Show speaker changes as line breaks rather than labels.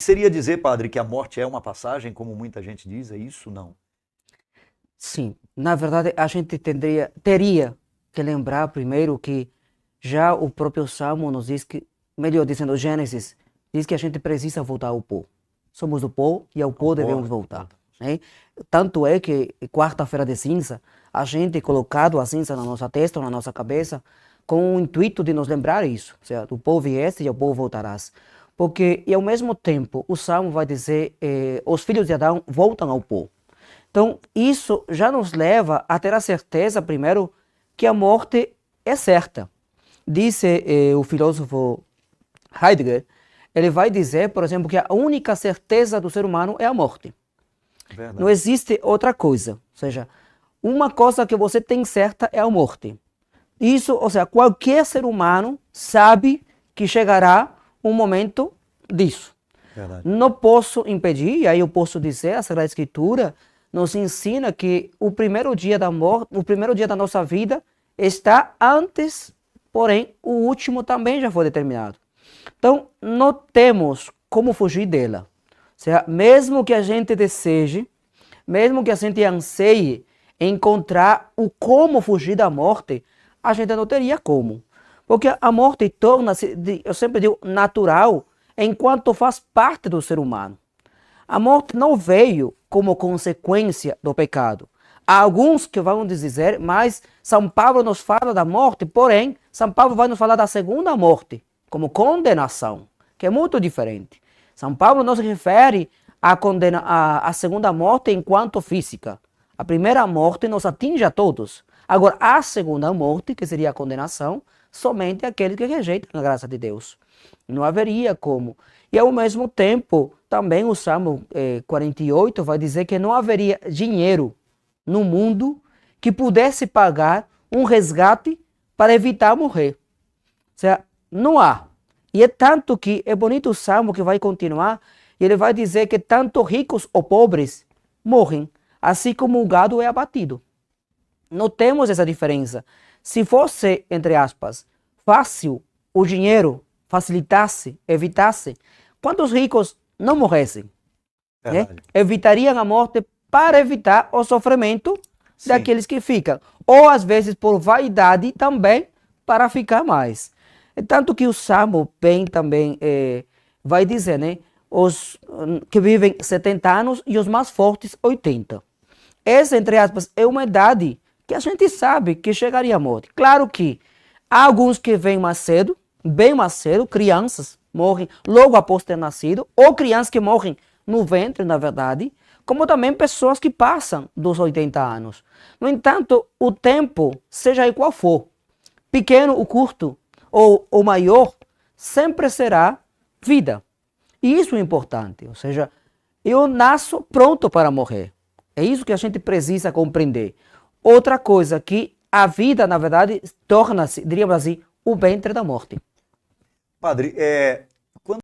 seria dizer, padre, que a morte é uma passagem, como muita gente diz? É isso? Não.
Sim, na verdade a gente teria que lembrar primeiro que já o próprio Salmo nos diz que, melhor dizendo, Gênesis, diz que a gente precisa voltar ao pó. Somos do pó e ao
Ao
pó
pó,
devemos voltar. Né? Tanto é que quarta-feira de cinza, a gente colocado a cinza na nossa testa, na nossa cabeça, com o intuito de nos lembrar isso. Ou seja, do pó vieste e ao pó voltarás. Porque, e ao mesmo tempo, o Salmo vai dizer, os filhos de Adão voltam ao pó. Então, isso já nos leva a ter a certeza, primeiro, que a morte é certa. Disse o filósofo Heidegger, ele vai dizer, por exemplo, que a única certeza do ser humano é a morte.
Verdade.
Não existe outra coisa. Ou seja, uma coisa que você tem certa é a morte. Isso, ou seja, qualquer ser humano sabe que chegará um momento disso.
Verdade.
Não posso impedir, e aí eu posso dizer, a Sagrada Escritura nos ensina que o primeiro dia da morte, o primeiro dia da nossa vida está antes, porém o último também já foi determinado. Então, não temos como fugir dela. Ou seja, mesmo que a gente deseje, mesmo que a gente anseie encontrar o como fugir da morte, a gente não teria como. Porque a morte torna-se, eu sempre digo, natural, enquanto faz parte do ser humano. A morte não veio como consequência do pecado. Há alguns que vão dizer, mas São Paulo nos fala da morte, porém, São Paulo vai nos falar da segunda morte, como condenação, que é muito diferente. São Paulo não se refere à segunda morte enquanto física. A primeira morte nos atinge a todos. Agora, a segunda morte, que seria a condenação, somente aqueles que rejeitam a graça de Deus. Não haveria como. E ao mesmo tempo, também o Salmo 48 vai dizer que não haveria dinheiro no mundo que pudesse pagar um resgate para evitar morrer. Ou seja, não há. E é tanto que é bonito o Salmo que vai continuar, e ele vai dizer que tanto ricos ou pobres morrem, assim como o gado é abatido. Não temos essa diferença. Se fosse, entre aspas, fácil o dinheiro facilitasse, evitasse, quantos ricos não morressem? Né? Evitariam a morte para evitar o sofrimento daqueles que ficam. Ou às vezes por vaidade também para ficar mais. É tanto que o Salmo bem também vai dizer, né? Os que vivem 70 anos e os mais fortes 80. Essa, entre aspas, é uma idade que a gente sabe que chegaria à morte. Claro que há alguns que vêm mais cedo, bem mais cedo, crianças morrem logo após ter nascido, ou crianças que morrem no ventre, na verdade, como também pessoas que passam dos 80 anos. No entanto, o tempo, seja ele qual for, pequeno ou curto, ou maior, sempre será vida. E isso é importante, ou seja, eu nasço pronto para morrer. É isso que a gente precisa compreender. Outra coisa que a vida, na verdade, torna-se, diríamos assim, o ventre da morte.
Padre,